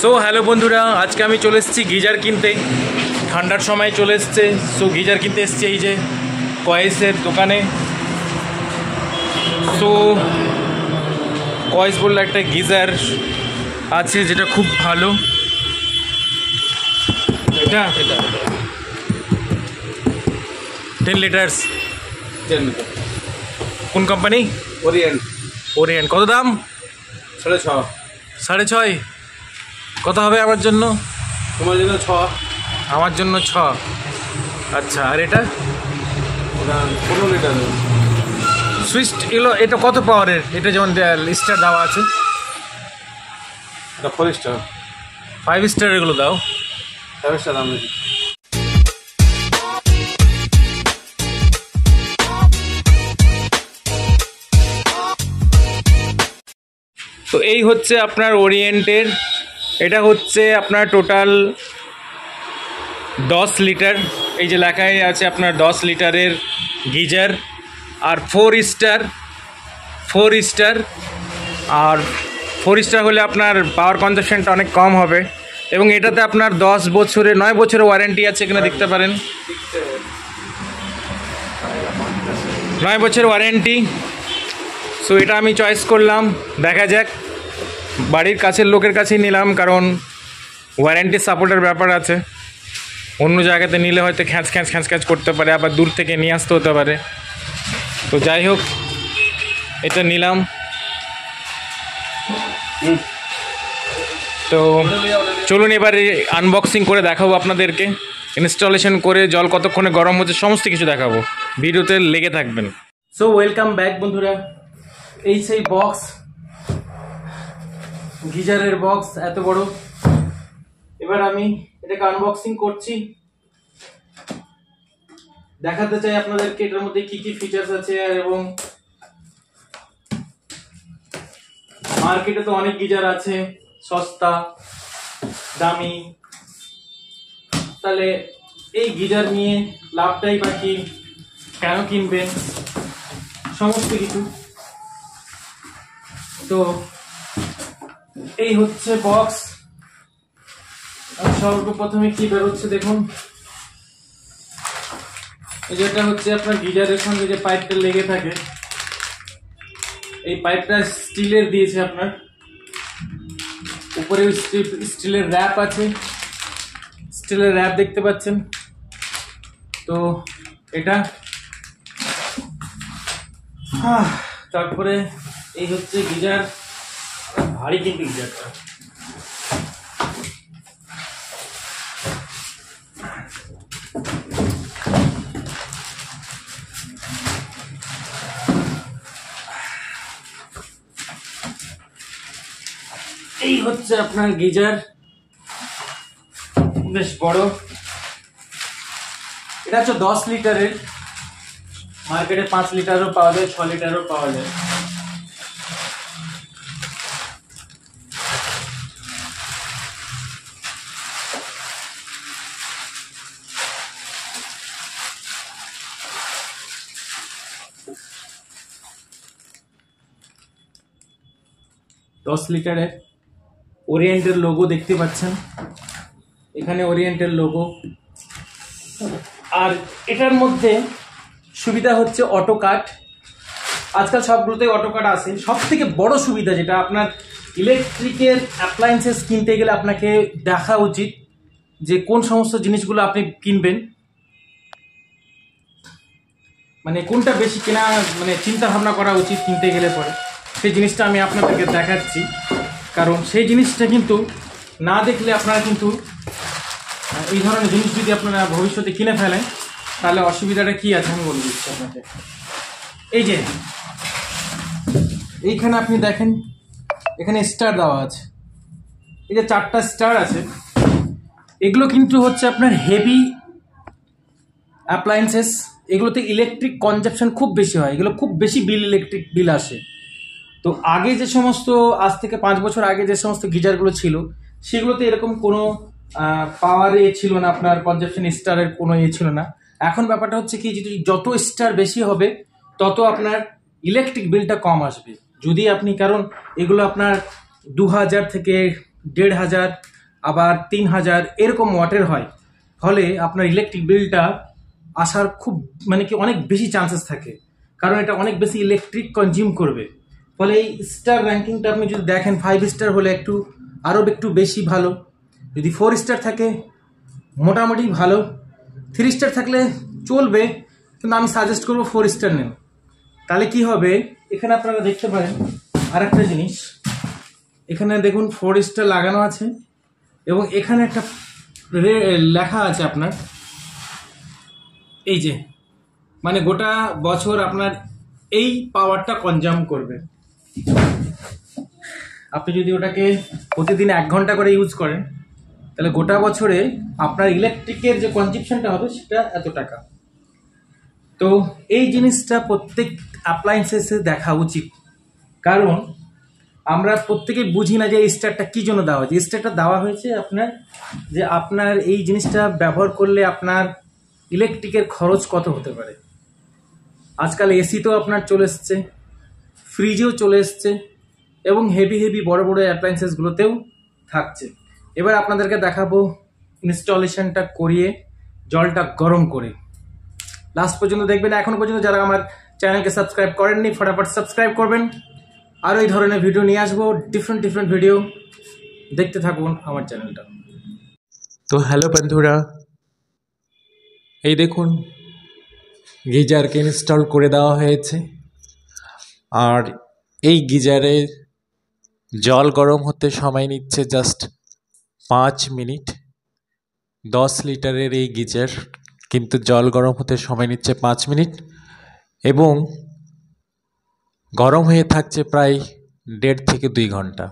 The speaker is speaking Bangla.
সো হ্যালো বন্ধুরা, আজকে আমি চলে এসেছি গিজার কিনতে। ঠান্ডার সময় চলে এসছে। সো গিজার কিনতে এসেছি এই যে কয়েসের দোকানে। সো কয়েস বললে একটা গিজার আছে যেটা খুব ভালো। এটা 10 লিটার্স। কোন কোম্পানি? ওরিয়েন্ট। কত দাম? 6.5। কত হবে আমার জন্য? তোমার জন্য 6। আমার জন্য 6। আচ্ছা, আর এটা 15 লিটার সুইচ এগুলো। এটা কত পাওয়ারের? এটা যেমন স্টার দেওয়া আছে, 4 স্টার 5 স্টার এগুলো দাও। 5 স্টার দাম বেশি। তো এই হচ্ছে আপনার ওরিয়েন্টের। এটা হচ্ছে আপনার টোটাল 10 লিটার। এই যে লেখাই আছে আপনার 10 লিটারের গিজার। আর 4 স্টার। আর 4 স্টার হলে আপনার পাওয়ার কনজাম্পশনটা অনেক কম হবে। এবং এটাতে আপনার 9 বছরের ওয়ারেন্টি আছে, এখানে দেখতে পারেন। 9 বছরের ওয়ারেন্টি। সো এটা আমি চয়েস করলাম, দেখা যাক। বাড়ির কাছের লোকের কাছেই নিলাম, কারণ ওয়ারেন্টি সাপোর্টের ব্যাপার আছে। অন্য জায়গাতে নিলে হয়তো খ্যাঁচ করতে পারে, আবার দূর থেকে নিয়ে আসতে হতে পারে। তো যাই হোক, এটা নিলাম। তো চলুন এবারে আনবক্সিং করে দেখাবো আপনাদেরকে। ইনস্টলেশন করে জল কতক্ষণে গরম হচ্ছে সমস্ত কিছু দেখাবো। ভিডিওতে লেগে থাকবেন। সো ওয়েলকাম ব্যাক বন্ধুরা। এই সেই বক্স, গিজারের বক্স এত বড়। এবার আমি এটাকে আনবক্সিং করছি, দেখাতে চাই আপনাদেরকে এটার মধ্যে কি কি ফিচার্স আছে। এবং মার্কেটে তো অনেক গিজার আছে, সস্তা দামি। তাহলে এই গিজার নিয়ে লাভটাই বা কি, কেন কিনবেন, সমস্ত কিছু। তো এই হচ্ছে বক্স। সর্বপ্রথমে কি বেরোচ্ছে দেখুন। যেটা হচ্ছে আপনার গিজারের সঙ্গে যে পাইপটা লেগে থাকে, এই পাইপটা স্টিলের দিয়েছে আপনার। উপরে স্টিলের র্যাপ আছে, স্টিলের র্যাপ দেখতে পাচ্ছেন। তো এটা তারপরে এই হচ্ছে গিজার। ভারী কিন্তু গিজারটা। এই হচ্ছে আপনার গিজার, বেশ বড়। এটা হচ্ছে 10 লিটারের। মার্কেটে 5 লিটারও পাওয়া যায়, 6 লিটারও পাওয়া যায়। লিটারের ওরিয়েন্টের লোগো দেখতে পাচ্ছেন, এখানে ওরিয়েন্টের লোগো। আর এটার মধ্যে সুবিধা হচ্ছে অটো কাট। আজকাল সবগুলোতে অটো কাট আছে। সব থেকে বড় সুবিধা যেটা, আপনার ইলেকট্রিকের অ্যাপ্লায়েন্সেস কিনতে গেলে আপনাকে দেখা উচিত যে কোন সমস্ত জিনিসগুলো আপনি কিনবেন, মানে কোনটা বেশি কেনা, মানে চিন্তা ভাবনা করা উচিত কিনতে গেলে পরে। সেই জিনিসটা আমি আপনাদেরকে দেখাচ্ছি, কারণ সেই জিনিসটা কিন্তু না দেখলে আপনারা কিন্তু এই ধরনের জিনিস যদি আপনারা ভবিষ্যতে কিনে ফেলেন, তাহলে অসুবিধাটা কি আছে আমি বলে দিচ্ছি আপনাকে। এই যে এইখানে আপনি দেখেন, এখানে স্টার দেওয়া আছে। এই যে 4টা স্টার আছে, এগুলো কিন্তু হচ্ছে আপনার হেভি অ্যাপ্লায়েন্সেস। এগুলোতে ইলেকট্রিক কনজাম্পশন খুব বেশি হয়, এগুলো খুব বেশি ইলেকট্রিক বিল আসে। তো আগে যে সমস্ত, আজ থেকে 5 বছর আগে যে সমস্ত গিজারগুলো ছিল, সেগুলোতে এরকম কোনো পাওয়ার ছিল না, আপনার কনজাম্পশন স্টারের কোনো ছিল না। এখন ব্যাপারটা হচ্ছে কি, যত স্টার বেশি হবে তত আপনার ইলেকট্রিক বিলটা কম আসবে। যদি আপনি, কারণ এগুলো আপনার 2000 থেকে 1500 আবার 3000 এরকম ওয়াটের হয়। ফলে আপনার ইলেকট্রিক বিলটা আসার খুব মানে কি অনেক বেশি চান্সেস থাকে, কারণ এটা অনেক বেশি ইলেকট্রিক কনজিউম করবে। ফলে এই স্টার র্যাঙ্কিংটা আপনি যদি দেখেন 5 স্টার হলে আরও একটু বেশি ভালো, যদি 4 স্টার থাকে মোটামুটি ভালো, 3 স্টার থাকলে চলবে, কিন্তু আমি সাজেস্ট করবো 4 স্টার নেন। তাহলে কি হবে, এখানে আপনারা দেখতে পারেন আর একটা জিনিস, এখানে দেখুন 4 স্টার লাগানো আছে এবং এখানে একটা লেখা আছে আপনার, এই যে মানে গোটা বছর আপনার এই পাওয়ারটা কনজাম করবে। আপনি যদি ওটাকে প্রতিদিন 1 ঘন্টা করে ইউজ করেন তাহলে গোটা বছরে আপনার ইলেকট্রিকের যে কনজিউশনটা হবে সেটা এত টাকা। তো এই জিনিসটা প্রত্যেক অ্যাপ্লায়েন্সেসে দেখা উচিত, কারণ আমরা প্রত্যেকেই বুঝি না যে এই স্টারটা কী জন্য দেওয়া হয়েছে। স্টারটা দেওয়া হয়েছে আপনার এই জিনিসটা ব্যবহার করলে আপনার ইলেকট্রিকের খরচ কত হতে পারে। আজকাল এসি তো আপনার চলে এসছে, ফ্রিজেও চলে এসছে এবং হেভি বড় বড় অ্যাপ্লায়েন্সেসগুলোতেও থাকছে। এবার আপনাদেরকে দেখাবো ইনস্টলেশনটা করিয়ে জলটা গরম করে। লাস্ট পর্যন্ত দেখবেন। এখনো পর্যন্ত যারা আমার চ্যানেলকে সাবস্ক্রাইব করেননি ফটাফট সাবস্ক্রাইব করবেন। আরও এই ধরনের ভিডিও নিয়ে আসবো, ডিফারেন্ট ভিডিও, দেখতে থাকুন আমার চ্যানেলটা। তো হ্যালো বন্ধুরা, এই দেখুন গিজারকে ইনস্টল করে দেওয়া হয়েছে, আর এই গিজারে জল গরম হতে সময় নিচ্ছে জাস্ট 5 মিনিট। 10 লিটারের এই গিজার, কিন্তু জল গরম হতে সময় নিচ্ছে 5 মিনিট এবং গরম হয়ে থাকছে প্রায় 1.5 থেকে 2 ঘন্টা।